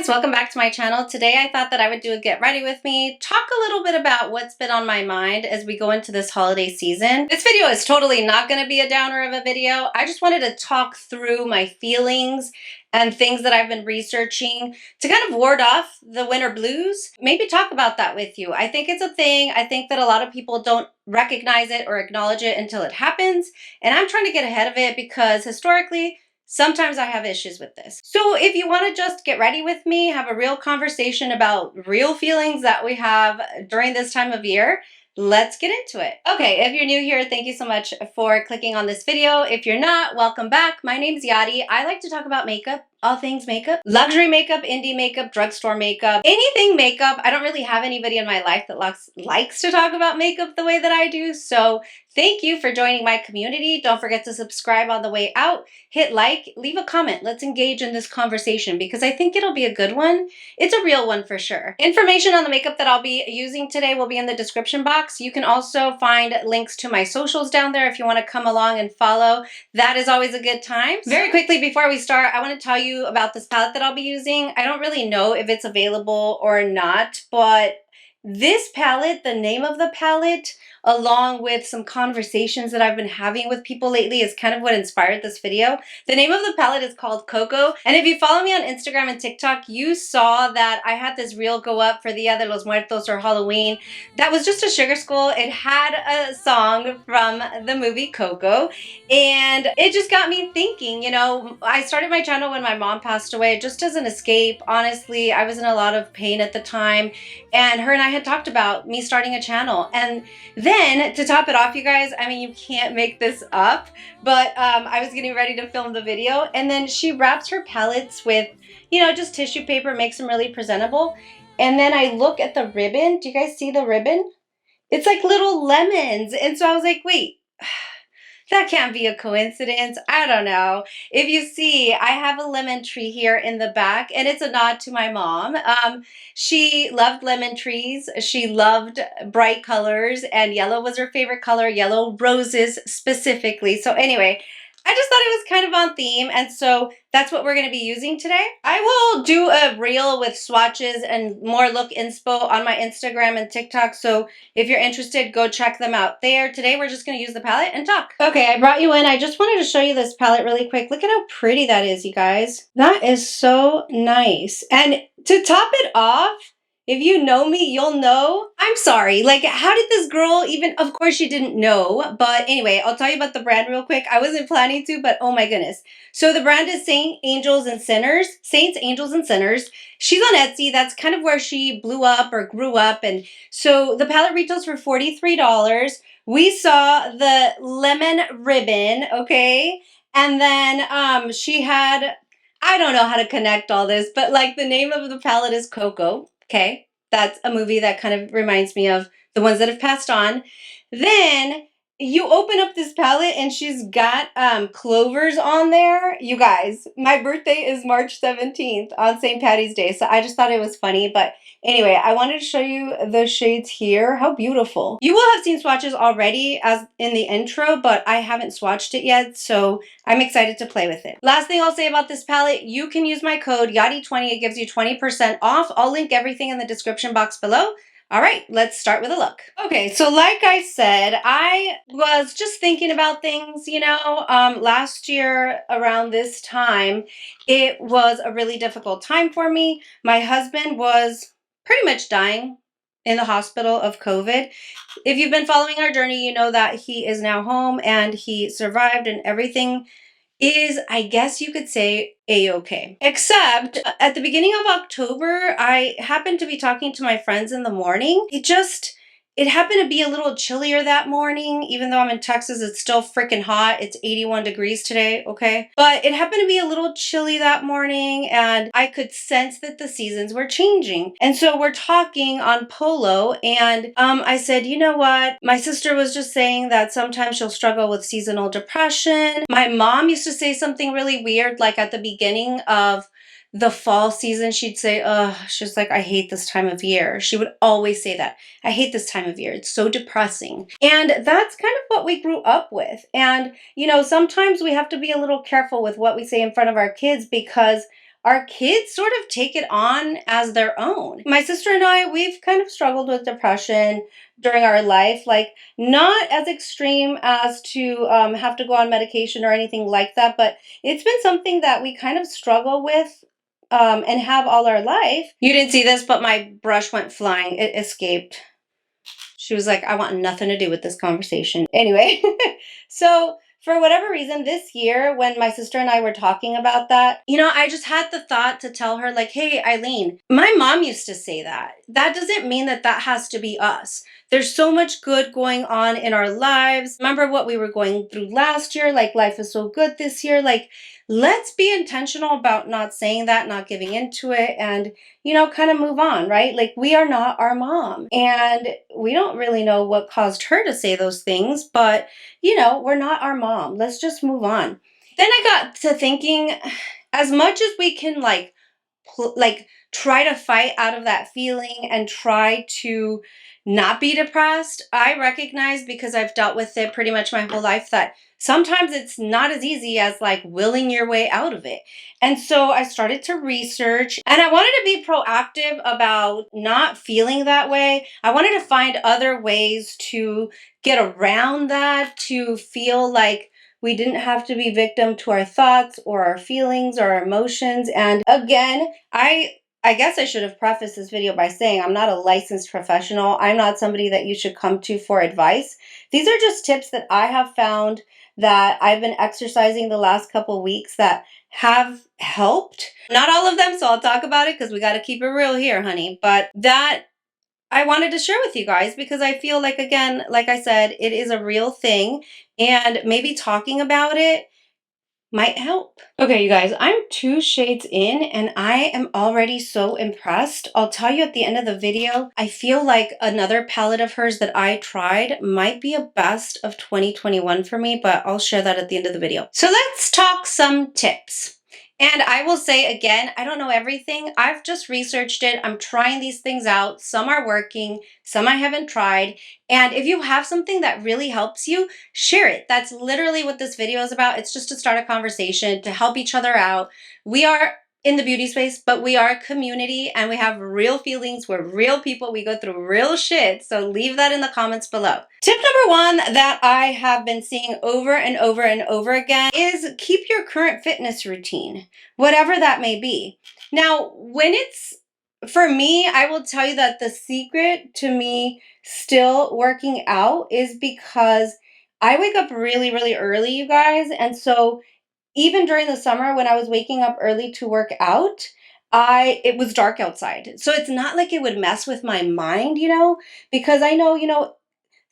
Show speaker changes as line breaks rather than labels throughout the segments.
friends, welcome back to my channel. Today I thought that I would do a get ready with me, talk a little bit about what's been on my mind as we go into this holiday season. This video is totally not going to be a downer of a video. I just wanted to talk through my feelings and things that I've been researching to kind of ward off the winter blues. Maybe talk about that with you. I think it's a thing. I think that a lot of people don't recognize it or acknowledge it until it happens. And I'm trying to get ahead of it because historically, sometimes I have issues with this. So if you want to just get ready with me, have a real conversation about real feelings that we have during this time of year, let's get into it. Okay, if you're new here, thank you so much for clicking on this video. If you're not, welcome back. My name's Yadi. I like to talk about makeup, all things makeup, luxury makeup, indie makeup, drugstore makeup, anything makeup. I don't really have anybody in my life that likes to talk about makeup the way that I do. So thank you for joining my community. Don't forget to subscribe on the way out, hit like, leave a comment. Let's engage in this conversation because I think it'll be a good one. It's a real one for sure. Information on the makeup that I'll be using today will be in the description box. You can also find links to my socials down there if you want to come along and follow. That is always a good time. Very quickly before we start, I want to tell you about this palette that I'll be using. I don't really know if it's available or not, but this palette, the name of the palette, along with some conversations that I've been having with people lately is kind of what inspired this video. The name of the palette is called Coco. And if you follow me on Instagram and TikTok, you saw that I had this reel go up for Dia de los Muertos or Halloween. That was just a sugar skull. It had a song from the movie Coco. And it just got me thinking, you know, I started my channel when my mom passed away just as an escape. Honestly, I was in a lot of pain at the time. And her and I had talked about me starting a channel. And then to top it off, you guys, I mean, you can't make this up, but I was getting ready to film the video and then she wraps her palettes with, you know, just tissue paper, makes them really presentable. And then I look at the ribbon. Do you guys see the ribbon? It's like little lemons. And so I was like, wait, that can't be a coincidence. I don't know. If you see, I have a lemon tree here in the back, and it's a nod to my mom. She loved lemon trees. She loved bright colors, and yellow was her favorite color, yellow roses specifically. So anyway, I just thought it was kind of on theme, and so that's what we're going to be using today. I will do a reel with swatches and more look inspo on my Instagram and TikTok, so if you're interested, go check them out there. Today, we're just going to use the palette and talk. Okay, I brought you in. I just wanted to show you this palette really quick. Look at how pretty that is, you guys. That is so nice. And to top it off, if you know me, you'll know. I'm sorry, like, how did this girl even, of course she didn't know, but anyway, I'll tell you about the brand real quick. I wasn't planning to, but oh my goodness. So the brand is Saints, Angels, and Sinners. She's on Etsy. That's kind of where she blew up or grew up. And so the palette retails for $43. We saw the lemon ribbon, okay? And then she had, I don't know how to connect all this, but like the name of the palette is Coco. Okay, that's a movie that kind of reminds me of the ones that have passed on. Then you open up this palette and she's got clovers on there. You guys, my birthday is March 17th on St. Patty's Day, so I just thought it was funny. But anyway, I wanted to show you the shades here. How beautiful. You will have seen swatches already as in the intro, but I haven't swatched it yet, so I'm excited to play with it. Last thing I'll say about this palette, you can use my code YADI20. It gives you 20% off. I'll link everything in the description box below. All right, let's start with a look. Okay, so like I said, I was just thinking about things, you know, last year around this time, it was a really difficult time for me. My husband was pretty much dying in the hospital of COVID. If you've been following our journey, you know that he is now home and he survived and everything is, I guess you could say, a-okay. Except at the beginning of October, I happened to be talking to my friends in the morning. It happened to be a little chillier that morning. Even though I'm in Texas, it's still freaking hot. It's 81 degrees today, okay? But it happened to be a little chilly that morning and I could sense that the seasons were changing. And so we're talking on Polo and I said, you know what? My sister was just saying that sometimes she'll struggle with seasonal depression. My mom used to say something really weird, like at the beginning of the fall season, she'd say, she's like, I hate this time of year. She would always say that. I hate this time of year. It's so depressing. And that's kind of what we grew up with. And, you know, sometimes we have to be a little careful with what we say in front of our kids because our kids sort of take it on as their own. My sister and I, we've kind of struggled with depression during our life, like not as extreme as to have to go on medication or anything like that, but it's been something that we kind of struggle with and have all our life. You didn't see this, but my brush went flying. It escaped. She was like, I want nothing to do with this conversation. Anyway, so for whatever reason, this year, when my sister and I were talking about that, I just had the thought to tell her, like, hey, Eileen, my mom used to say that. That doesn't mean that that has to be us. There's so much good going on in our lives. Remember what we were going through last year? Like, life is so good this year. Like, let's be intentional about not saying that, not giving into it, and, kind of move on, right? Like, we are not our mom. And we don't really know what caused her to say those things, but, we're not our mom. Let's just move on. Then I got to thinking, as much as we can, try to fight out of that feeling and try to not be depressed, I recognize, because I've dealt with it pretty much my whole life, that sometimes it's not as easy as like willing your way out of it. And so I started to research, and I wanted to be proactive about not feeling that way. I wanted to find other ways to get around that, to feel like we didn't have to be victim to our thoughts or our feelings or our emotions. And again, I guess I should have prefaced this video by saying I'm not a licensed professional. I'm not somebody that you should come to for advice. These are just tips that I have found that I've been exercising the last couple weeks that have helped. Not all of them, so I'll talk about it because we got to keep it real here, honey. But that I wanted to share with you guys because I feel like, again, like I said, it is a real thing, and maybe talking about it might help. Okay, you guys, I'm 2 shades in and I am already so impressed. I'll tell you at the end of the video, I feel like another palette of hers that I tried might be a best of 2021 for me, but I'll share that at the end of the video. So let's talk some tips. And I will say again, I don't know everything. I've just researched it. I'm trying these things out. Some are working, some I haven't tried. And if you have something that really helps you, share it. That's literally what this video is about. It's just to start a conversation, to help each other out. We are in the beauty space, but we are a community and we have real feelings. We're real people. We go through real shit. So leave that in the comments below. Tip number 1 that I have been seeing over and over and over again is keep your current fitness routine, whatever that may be. Now, for me, I will tell you that the secret to me still working out is because I wake up really, really early, you guys. And so even during the summer when I was waking up early to work out, it was dark outside. So it's not like it would mess with my mind, because I know,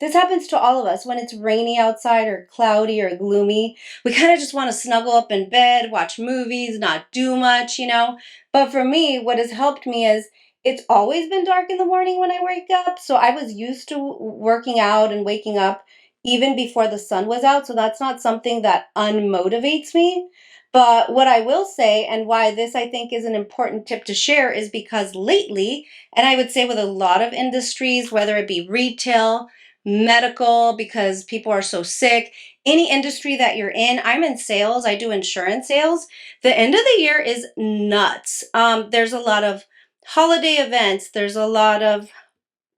this happens to all of us when it's rainy outside or cloudy or gloomy. We kind of just want to snuggle up in bed, watch movies, not do much, But for me, what has helped me is it's always been dark in the morning when I wake up. So I was used to working out and waking up even before the sun was out. So that's not something that unmotivates me. But what I will say, and why this I think is an important tip to share, is because lately, and I would say with a lot of industries, whether it be retail, medical, because people are so sick, any industry that you're in. I'm in sales. I do insurance sales. The end of the year is nuts. There's a lot of holiday events. There's a lot of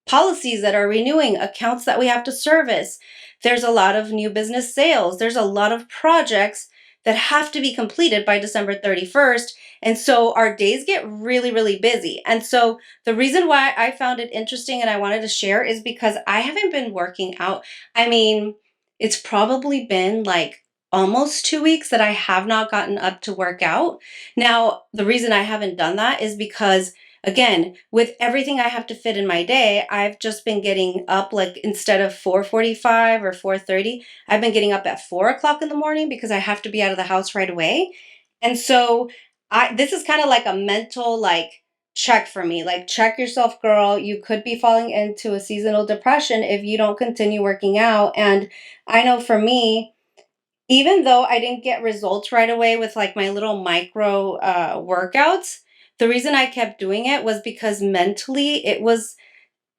policies that are renewing, accounts that we have to service. There's a lot of new business sales. There's a lot of projects that have to be completed by December 31st. And so our days get really, really busy. And so the reason why I found it interesting and I wanted to share is because I haven't been working out. I mean, it's probably been like almost 2 weeks that I have not gotten up to work out. Now, the reason I haven't done that is because, again, with everything I have to fit in my day, I've just been getting up, like instead of 4:45 or 4:30, I've been getting up at 4 o'clock in the morning because I have to be out of the house right away. And so this is kind of like a mental check for me. Like, check yourself, girl. You could be falling into a seasonal depression if you don't continue working out. And I know for me, even though I didn't get results right away with like my little micro workouts, the reason I kept doing it was because mentally it was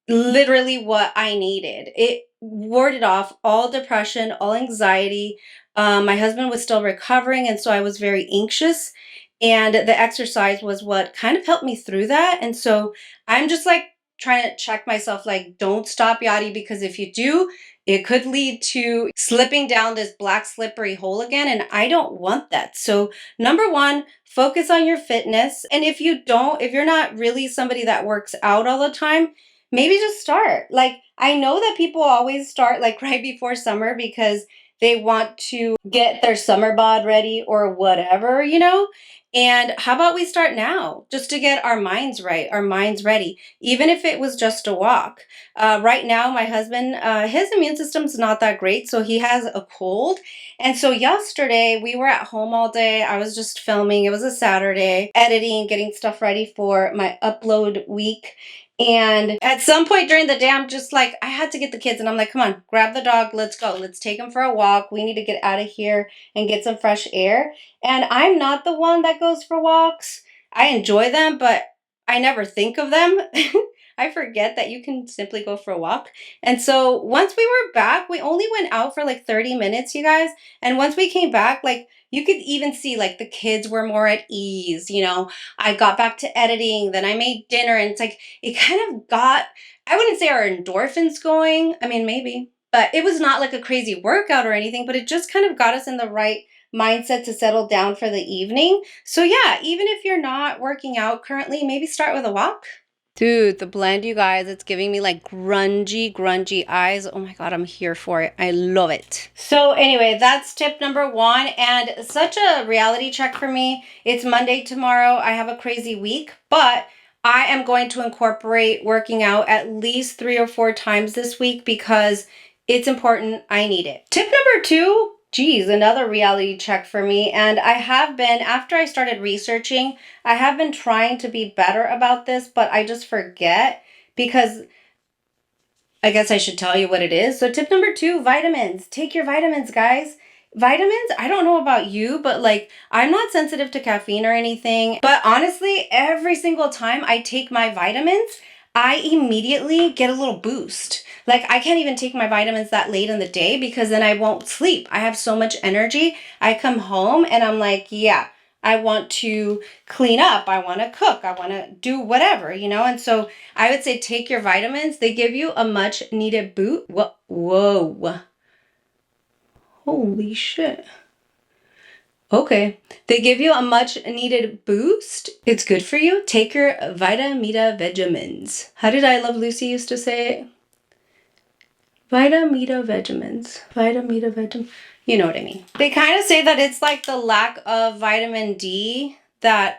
literally what I needed. It warded off all depression, all anxiety. My husband was still recovering, and so I was very anxious. And the exercise was what kind of helped me through that. And so I'm just like trying to check myself, like, don't stop, Yadi, because if you do, it could lead to slipping down this black slippery hole again. And I don't want that. So, number one, focus on your fitness. And if you're not really somebody that works out all the time, maybe just start. Like, I know that people always start like right before summer because they want to get their summer bod ready or whatever, And how about we start now just to get our minds right, our minds ready, even if it was just a walk. Right now, my husband, his immune system's not that great, so he has a cold. And so yesterday, we were at home all day. I was just filming. It was a Saturday, editing, getting stuff ready for my upload week. And at some point during the day, I'm just like, I had to get the kids. And I'm like, come on, grab the dog. Let's go. Let's take him for a walk. We need to get out of here and get some fresh air. And I'm not the one that goes for walks. I enjoy them, but I never think of them. I forget that you can simply go for a walk. And so once we were back, we only went out for like 30 minutes, you guys. And once we came back, like you could even see like the kids were more at ease. I got back to editing, then I made dinner, and it's like it kind of got, I wouldn't say our endorphins going. I mean, maybe, but it was not like a crazy workout or anything, but it just kind of got us in the right mindset to settle down for the evening. So yeah, even if you're not working out currently, maybe start with a walk. Dude, the blend, you guys, it's giving me like grungy eyes. Oh my God, I'm here for it. I love it. So anyway, that's tip number one, and such a reality check for me. It's Monday tomorrow. I have a crazy week, but I am going to incorporate working out at least 3 or 4 times this week because it's important. I need it. Tip number two, geez, another reality check for me. And I have been, after I started researching, I have been trying to be better about this, but I just forget because I guess I should tell you what it is. So tip number two, vitamins. Take your vitamins, guys. Vitamins, I don't know about you, but like I'm not sensitive to caffeine or anything. But honestly, every single time I take my vitamins, I immediately get a little boost. Like I can't even take my vitamins that late in the day because then I won't sleep. I have so much energy. I come home and I'm like, yeah, I want to clean up. I want to cook. I want to do whatever, And so I would say take your vitamins. They give you a much needed boot. Whoa. Holy shit. Okay. They give you a much needed boost. It's good for you. Take your Vitamita Vegemins. How did I Love Lucy used to say it? Vitamita Vegemins. Vitamita Vegemins. You know what I mean. They kind of say that it's like the lack of vitamin D that,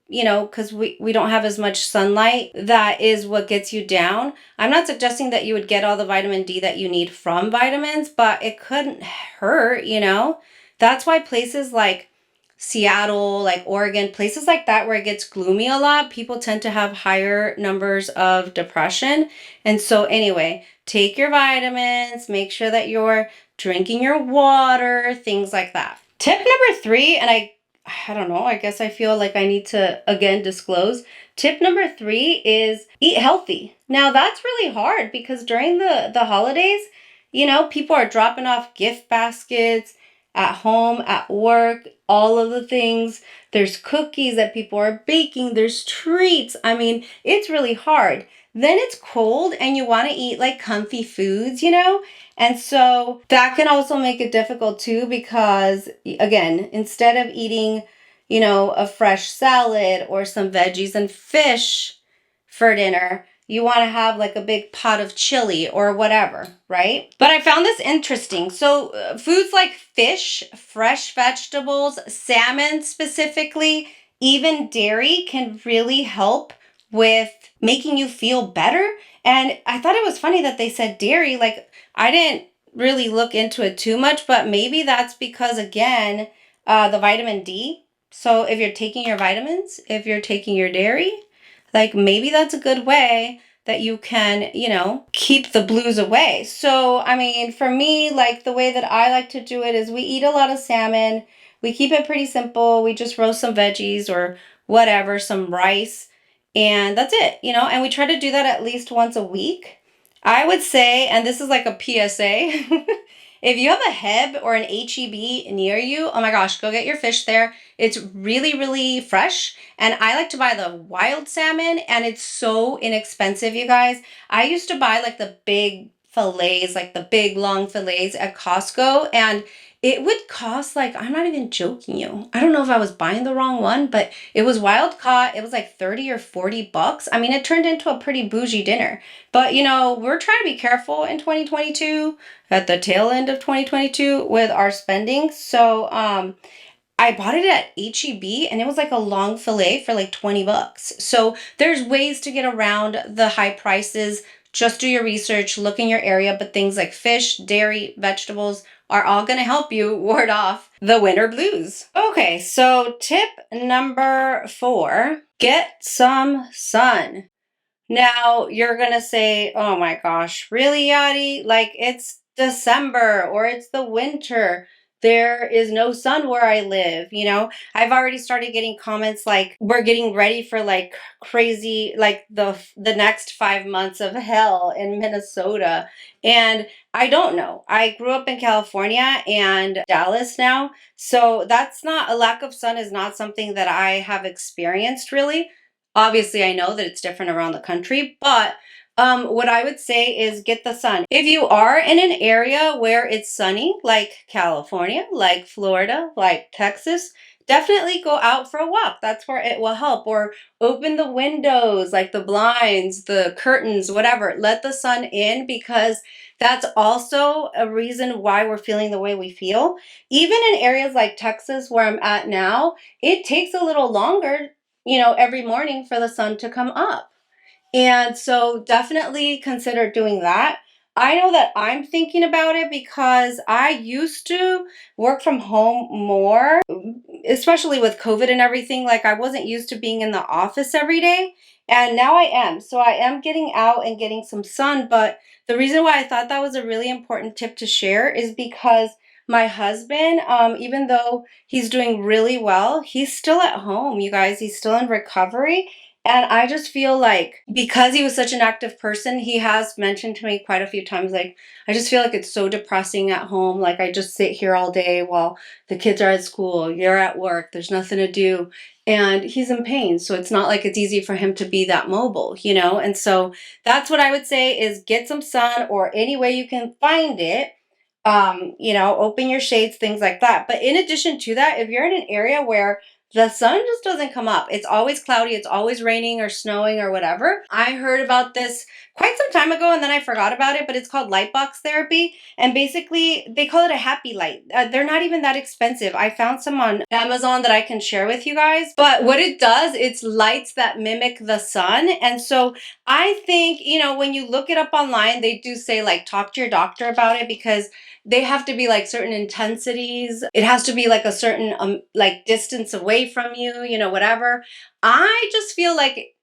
because we don't have as much sunlight, that is what gets you down. I'm not suggesting that you would get all the vitamin D that you need from vitamins, but it couldn't hurt, That's why places like Seattle, like Oregon, places like that where it gets gloomy a lot, people tend to have higher numbers of depression. And so anyway, take your vitamins, make sure that you're drinking your water, things like that. Tip number 3, and I don't know, I guess I feel like I need to again disclose. Tip number 3 is eat healthy. Now that's really hard because during the holidays, people are dropping off gift baskets at home, at work, all of the things. There's cookies that people are baking. There's treats. I mean, it's really hard. Then it's cold and you want to eat like comfy foods, And so that can also make it difficult too because, again, instead of eating, a fresh salad or some veggies and fish for dinner, you want to have like a big pot of chili or whatever, right? But I found this interesting. So foods like fish, fresh vegetables, salmon specifically, even dairy can really help with making you feel better. And I thought it was funny that they said dairy. Like I didn't really look into it too much, but maybe that's because again, the vitamin D. So if you're taking your vitamins, if you're taking your dairy, like maybe that's a good way that you can, keep the blues away. So, I mean, for me, like the way that I like to do it is we eat a lot of salmon. We keep it pretty simple. We just roast some veggies or whatever, some rice, and that's it, and we try to do that at least once a week. I would say, and this is like a PSA, If you have a Heb or an HEB near you, oh my gosh, go get your fish there. It's really, really fresh. And I like to buy the wild salmon, and it's so inexpensive, you guys. I used to buy like the big fillets, like the big long fillets at Costco, and it would cost like, I'm not even joking you. I don't know if I was buying the wrong one, but it was wild caught. It was like 30 or 40 bucks. I mean, it turned into a pretty bougie dinner. But you know, we're trying to be careful in 2022, at the tail end of 2022 with our spending. So, I bought it at HEB and it was like a long fillet for like 20 bucks. So there's ways to get around the high prices. Just do your research, look in your area, but things like fish, dairy, vegetables are all going to help you ward off the winter blues. Okay, so tip number 4, get some sun. Now you're gonna say, oh my gosh, really, Yadi? Like it's December or it's the winter. There is no sun where I live, you know? I've already started getting comments like we're getting ready for like crazy, like the next 5 months of hell in Minnesota. And I don't know. I grew up in California and Dallas now. So that's not, a lack of sun is not something that I have experienced really. Obviously, I know that it's different around the country, but what I would say is get the sun. If you are in an area where it's sunny, like California, like Florida, like Texas, definitely go out for a walk. That's where it will help. Or open the windows, like the blinds, the curtains, whatever. Let the sun in, because that's also a reason why we're feeling the way we feel. Even in areas like Texas, where I'm at now, it takes a little longer, you know, every morning for the sun to come up. And so definitely consider doing that. I know that I'm thinking about it because I used to work from home more, especially with COVID and everything. Like I wasn't used to being in the office every day. And now I am. So I am getting out and getting some sun. But the reason why I thought that was a really important tip to share is because my husband, even though he's doing really well, he's still at home, you guys. He's still in recovery. And I just feel like because he was such an active person, he has mentioned to me quite a few times, like, I just feel like it's so depressing at home. Like, I just sit here all day while the kids are at school, you're at work, there's nothing to do. And he's in pain. So it's not like it's easy for him to be that mobile, you know? And so that's what I would say is get some sun or any way you can find it. You know, open your shades, things like that. But in addition to that, if you're in an area where the sun just doesn't come up, it's always cloudy, it's always raining or snowing or whatever. I heard about this quite some time ago and then I forgot about it, but it's called light box therapy. And basically, they call it a happy light. They're not even that expensive. I found some on Amazon that I can share with you guys. But what it does, it's lights that mimic the sun. And so I think, you know, when you look it up online, they do say like talk to your doctor about it, because they have to be like certain intensities. It has to be like a certain like distance away from you, you know, whatever. I just feel like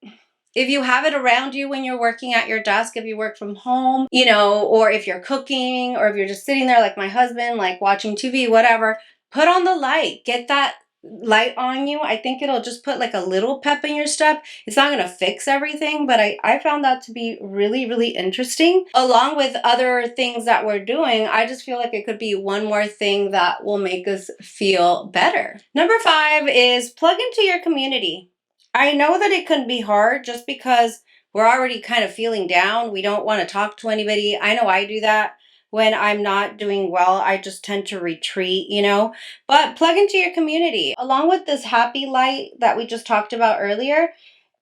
if you have it around you when you're working at your desk, if you work from home, you know, or if you're cooking, or if you're just sitting there like my husband, like watching TV, whatever, put on the light, get that light on you. I think it'll just put like a little pep in your step. It's not going to fix everything, but I found that to be really, really interesting. Along with other things that we're doing, I just feel like it could be one more thing that will make us feel better. Number 5 is plug into your community. I know that it can be hard just because we're already kind of feeling down. We don't want to talk to anybody. I know I do that. When I'm not doing well, I just tend to retreat, you know. But plug into your community. Along with this happy light that we just talked about earlier,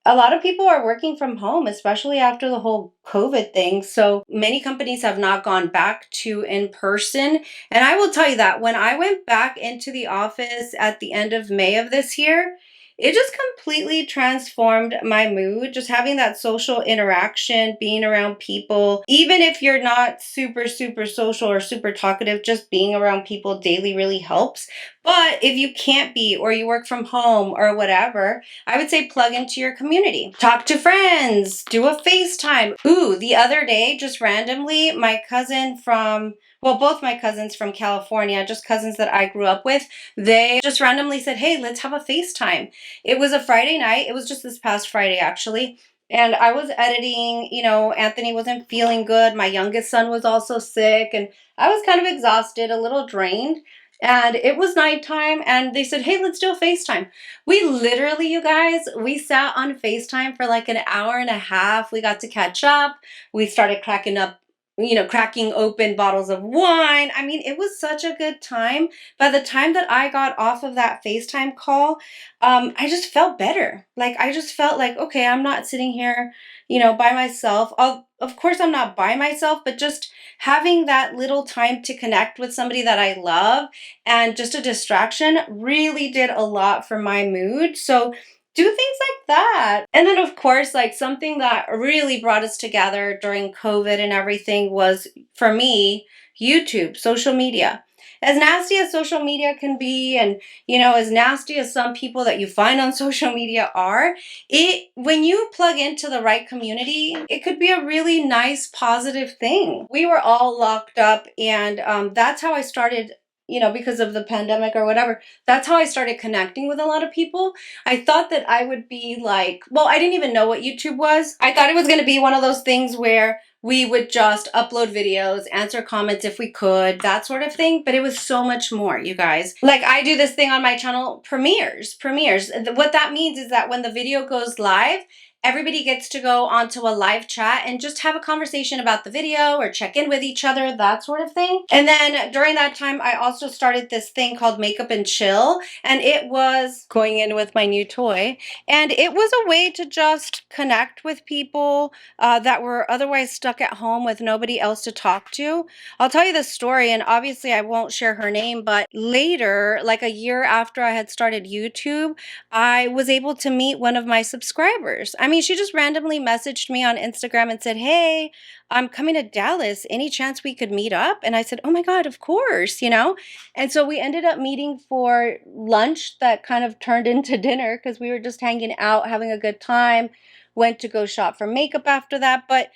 a lot of people are working from home, especially after the whole COVID thing. So many companies have not gone back to in person. And I will tell you that when I went back into the office at the end of May of this year, it just completely transformed my mood. Just having that social interaction, being around people, even if you're not super, super social or super talkative, just being around people daily really helps. But if you can't be, or you work from home or whatever, I would say plug into your community. Talk to friends, do a FaceTime. Ooh, the other day, just randomly, my cousin from, well, both my cousins from California, just cousins that I grew up with, they just randomly said, hey, let's have a FaceTime. It was a Friday night. It was just this past Friday, actually. And I was editing, you know, Anthony wasn't feeling good. My youngest son was also sick, and I was kind of exhausted, a little drained. And it was nighttime, and they said, hey, let's do a FaceTime. We literally, you guys, we sat on FaceTime for like an hour and a half. We got to catch up. We started cracking up, you know, cracking open bottles of wine. I mean, it was such a good time. By the time that I got off of that FaceTime call, I just felt better. Like, I just felt like, okay, I'm not sitting here, you know, by myself. Of course, I'm not by myself, but just having that little time to connect with somebody that I love and just a distraction really did a lot for my mood. So, do things like that. And then, of course, like something that really brought us together during COVID and everything was, for me, YouTube, social media. As nasty as social media can be, and you know, as nasty as some people that you find on social media are, it when you plug into the right community, it could be a really nice, positive thing. We were all locked up, and that's how I started. You know, because of the pandemic or whatever, that's how I started connecting with a lot of people. I thought that I would be like, well, I didn't even know what YouTube was. I thought it was going to be one of those things where we would just upload videos, answer comments if we could, that sort of thing. But it was so much more, you guys. Like, I do this thing on my channel, premieres. What that means is that when the video goes live, everybody gets to go onto a live chat and just have a conversation about the video or check in with each other, that sort of thing. And then during that time, I also started this thing called Makeup and Chill. And it was going in with my new toy. And it was a way to just connect with people that were otherwise stuck at home with nobody else to talk to. I'll tell you the story, and obviously I won't share her name, but later, like a year after I had started YouTube, I was able to meet one of my subscribers. I mean, she just randomly messaged me on Instagram and said, hey, I'm coming to Dallas. Any chance we could meet up? And I said, oh my God, of course, you know? And so we ended up meeting for lunch that kind of turned into dinner because we were just hanging out, having a good time. Went to go shop for makeup after that. But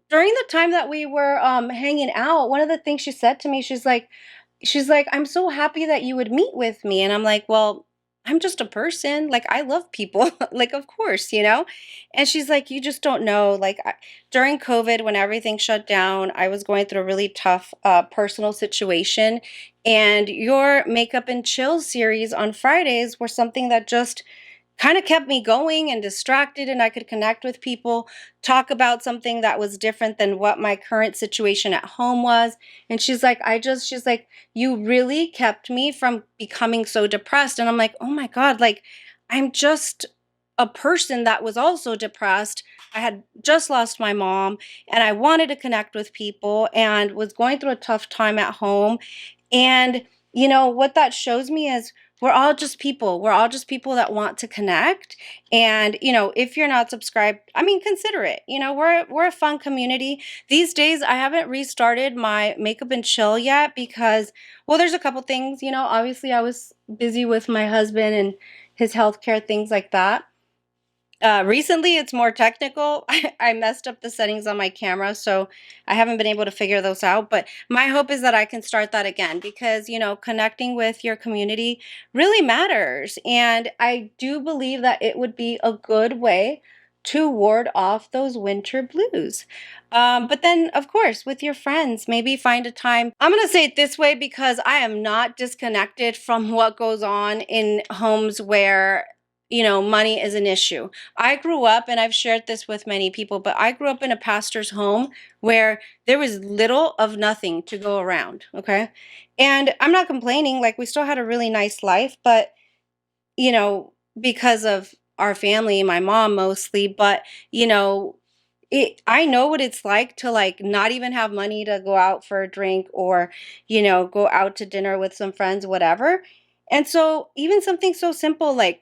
during the time that we were hanging out, one of the things she said to me, she's like, I'm so happy that you would meet with me. And I'm like, well, I'm just a person. Like, I love people. Like, of course, you know? And she's like, you just don't know. Like, during COVID, when everything shut down, I was going through a really tough personal situation. And your Makeup and Chill series on Fridays were something that just kind of kept me going and distracted, and I could connect with people, talk about something that was different than what my current situation at home was. And she's like, she's like, you really kept me from becoming so depressed. And I'm like, oh my God, like, I'm just a person that was also depressed. I had just lost my mom, and I wanted to connect with people and was going through a tough time at home. And you know what that shows me is we're all just people. We're all just people that want to connect. And, you know, if you're not subscribed, I mean, consider it. You know, we're a fun community. These days, I haven't restarted my Makeup and Chill yet because, well, there's a couple things. You know, obviously I was busy with my husband and his healthcare, things like that. Recently, it's more technical. I messed up the settings on my camera, so I haven't been able to figure those out. But my hope is that I can start that again because, you know, connecting with your community really matters. And I do believe that it would be a good way to ward off those winter blues. But then, of course, with your friends, maybe find a time. I'm going to say it this way because I am not disconnected from what goes on in homes where, you know, money is an issue. I grew up, and I've shared this with many people, but I grew up in a pastor's home where there was little of nothing to go around, okay? And I'm not complaining, like, we still had a really nice life, but, you know, because of our family, my mom mostly, but, you know, I know what it's like to, like, not even have money to go out for a drink or, you know, go out to dinner with some friends, whatever. And so even something so simple like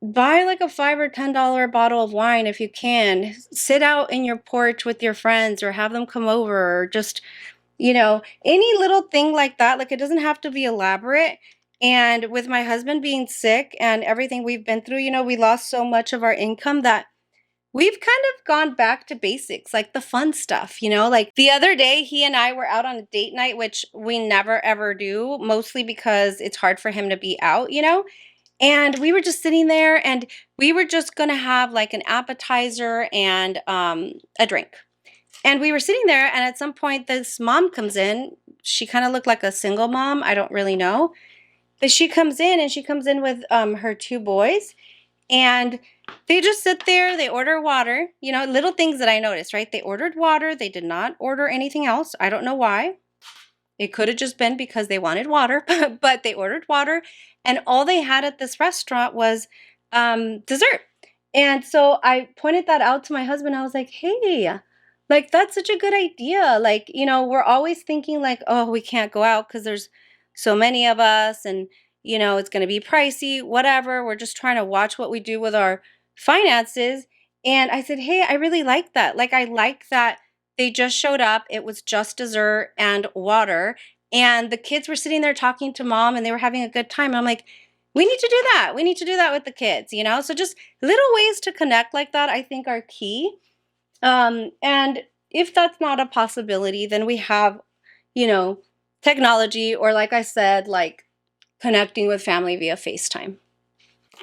buy like a $5 or $10 bottle of wine if you can. Sit out in your porch with your friends or have them come over or just, you know, any little thing like that. Like, it doesn't have to be elaborate. And with my husband being sick and everything we've been through, you know, we lost so much of our income that we've kind of gone back to basics, like the fun stuff, you know? Like the other day, he and I were out on a date night, which we never ever do, mostly because it's hard for him to be out, you know? And we were just sitting there and we were just going to have like an appetizer and a drink. And we were sitting there, and at some point this mom comes in. She kind of looked like a single mom. I don't really know. But she comes in, and she comes in with her 2 boys. And they just sit there. They order water. You know, little things that I noticed, right? They ordered water. They did not order anything else. I don't know why. It could have just been because they wanted water. But they ordered water. And all they had at this restaurant was dessert. And so I pointed that out to my husband. I was like, hey, like, that's such a good idea. Like, you know, we're always thinking like, oh, we can't go out because there's so many of us and, you know, it's going to be pricey, whatever. We're just trying to watch what we do with our finances. And I said, hey, I really like that. Like, I like that they just showed up. It was just dessert and water. And the kids were sitting there talking to mom and they were having a good time. And I'm like, we need to do that. We need to do that with the kids, you know? So just little ways to connect like that, I think, are key. And if that's not a possibility, then we have, you know, technology, or like I said, like connecting with family via FaceTime.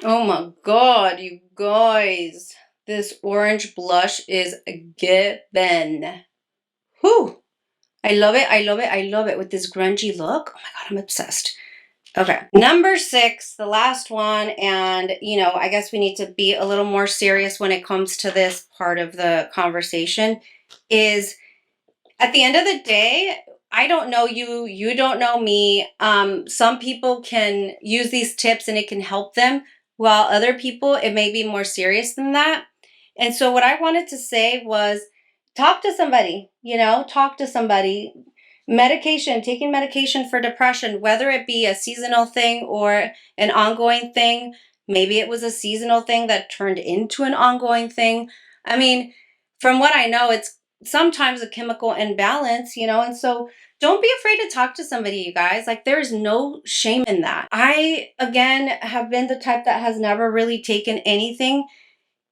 Oh my God, you guys, this orange blush is a given. Whew. I love it. I love it. I love it with this grungy look. Oh my God, I'm obsessed. Okay, number 6, the last one, and you know, I guess we need to be a little more serious when it comes to this part of the conversation, is at the end of the day, I don't know you, you don't know me. Some people can use these tips and it can help them, while other people, it may be more serious than that. And so what I wanted to say was talk to somebody, you know, talk to somebody. Medication, taking medication for depression, whether it be a seasonal thing or an ongoing thing. Maybe it was a seasonal thing that turned into an ongoing thing. I mean, from what I know, it's sometimes a chemical imbalance, you know, and so don't be afraid to talk to somebody, you guys. Like, there's no shame in that. I, again, have been the type that has never really taken anything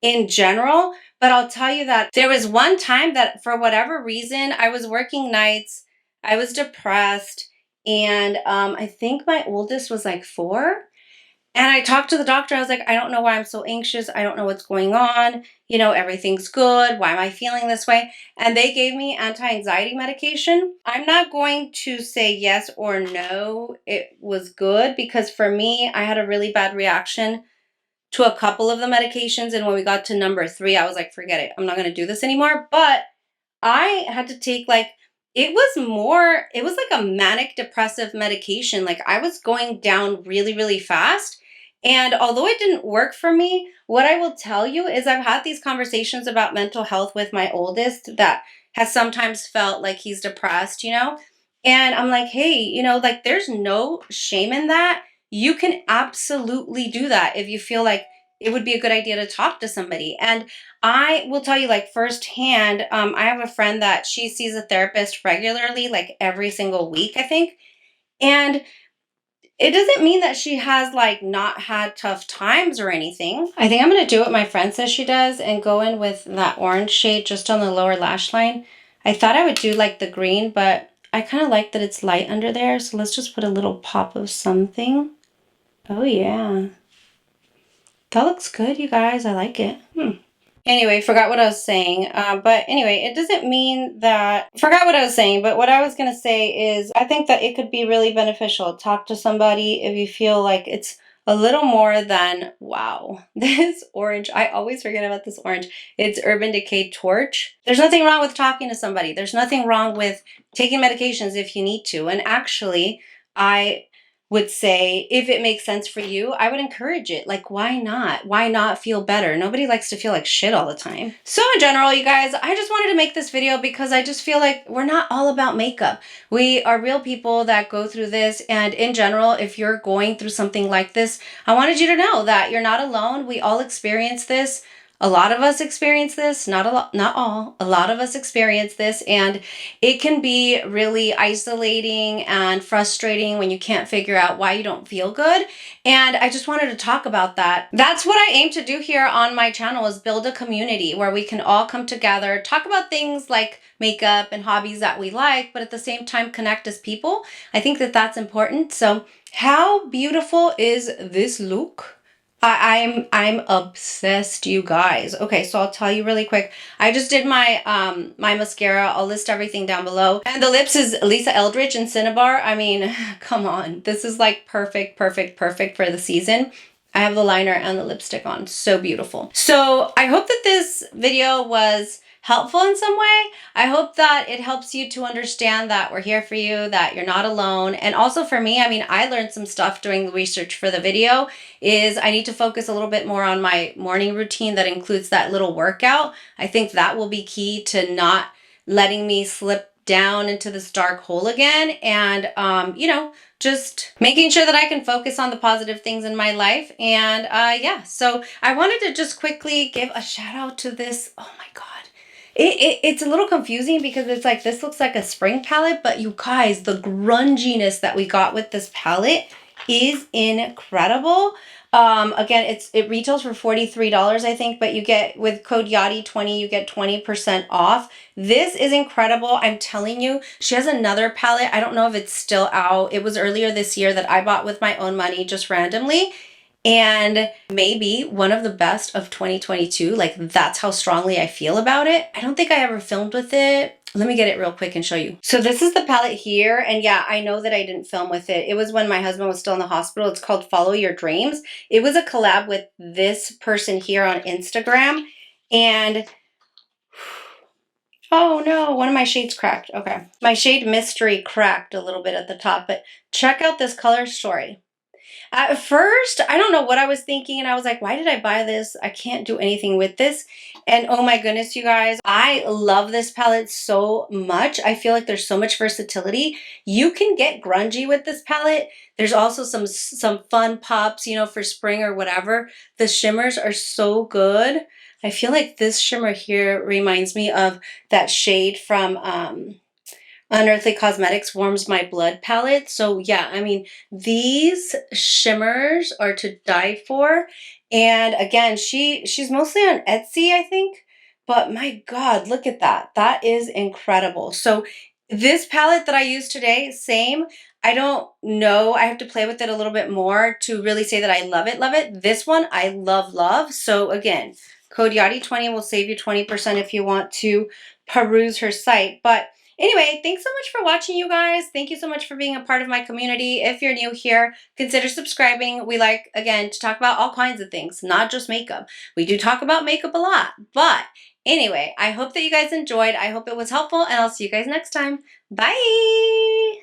in general, but I'll tell you that there was one time that for whatever reason, I was working nights, I was depressed, and I think my oldest was like 4. And I talked to the doctor. I was like, I don't know why I'm so anxious. I don't know what's going on. You know, everything's good. Why am I feeling this way? And they gave me anti-anxiety medication. I'm not going to say yes or no, it was good, because for me, I had a really bad reaction to a couple of the medications. And when we got to number 3, I was like, forget it. I'm not going to do this anymore. But I had to take it was like a manic depressive medication. Like, I was going down really, really fast. And although it didn't work for me, what I will tell you is I've had these conversations about mental health with my oldest that has sometimes felt like he's depressed, you know? And I'm like, hey, you know, like, there's no shame in that. You can absolutely do that if you feel like it would be a good idea to talk to somebody. And I will tell you, like, firsthand, I have a friend that she sees a therapist regularly, like every single week, I think. And it doesn't mean that she has like not had tough times or anything. I think I'm going to do what my friend says she does and go in with that orange shade just on the lower lash line. I thought I would do like the green, but I kind of like that it's light under there. So let's just put a little pop of something. Oh yeah. That looks good, you guys. I like it. Anyway, forgot what I was saying. But anyway, it doesn't mean that... Forgot what I was saying, but what I was going to say is I think that it could be really beneficial. Talk to somebody if you feel like it's a little more than, wow, this orange. I always forget about this orange. It's Urban Decay Torch. There's nothing wrong with talking to somebody. There's nothing wrong with taking medications if you need to. And actually, I would say, if it makes sense for you, I would encourage it. Like, why not? Why not feel better? Nobody likes to feel like shit all the time. So in general, you guys, I just wanted to make this video because I just feel like we're not all about makeup. We are real people that go through this. And in general, if you're going through something like this, I wanted you to know that you're not alone. We all experience this. A lot of us experience this, not a lot, not all. A lot of us experience this, and it can be really isolating and frustrating when you can't figure out why you don't feel good. And I just wanted to talk about that. That's what I aim to do here on my channel, is build a community where we can all come together, talk about things like makeup and hobbies that we like, but at the same time connect as people. I think that that's important. So how beautiful is this look? I'm obsessed, you guys. Okay, so I'll tell you really quick. I just did my my mascara. I'll list everything down below. And the lips is Lisa Eldridge and Cinnabar. I mean, come on. This is like perfect, perfect, perfect for the season. I have the liner and the lipstick on. So beautiful. So I hope that this video was helpful in some way. I hope that it helps you to understand that we're here for you, that you're not alone. And also for me, I mean, I learned some stuff during the research for the video. Is I need to focus a little bit more on my morning routine that includes that little workout. I think that will be key to not letting me slip down into this dark hole again. And, you know, just making sure that I can focus on the positive things in my life. And yeah, so I wanted to just quickly give a shout out to this. Oh my God. It's a little confusing because it's like, this looks like a spring palette, but you guys, the grunginess that we got with this palette is incredible. Again, it retails for $43, I think, but you get, with code Yadi20, you get 20% off. This is incredible. I'm telling you, she has another palette. I don't know if it's still out. It was earlier this year that I bought with my own money, just randomly. And maybe one of the best of 2022. Like, that's how strongly I feel about it. I don't think I ever filmed with it. Let me get it real quick and show you. So this is the palette here. And yeah, I know that I didn't film with it. It was when my husband was still in the hospital. It's called Follow Your Dreams. It was a collab with this person here on Instagram. And oh no, one of my shades cracked. Okay. My shade Mystery cracked a little bit at the top, but check out this color story. At first, I don't know what I was thinking, and I was like, why did I buy this? I can't do anything with this. And oh my goodness, you guys, I love this palette so much. I feel like there's so much versatility. You can get grungy with this palette. There's also some fun pops, you know, for spring or whatever. The shimmers are so good. I feel like this shimmer here reminds me of that shade from Unearthly Cosmetics Warms My Blood palette. So yeah, I mean, these shimmers are to die for. And again, she's mostly on Etsy, I think. But my God, look at that. That is incredible. So this palette that I used today, same. I don't know. I have to play with it a little bit more to really say that I love it, love it. This one, I love, love. So again, code Yadi20 will save you 20% if you want to peruse her site. But anyway, thanks so much for watching, you guys. Thank you so much for being a part of my community. If you're new here, consider subscribing. We like, again, to talk about all kinds of things, not just makeup. We do talk about makeup a lot. But anyway, I hope that you guys enjoyed. I hope it was helpful, and I'll see you guys next time. Bye!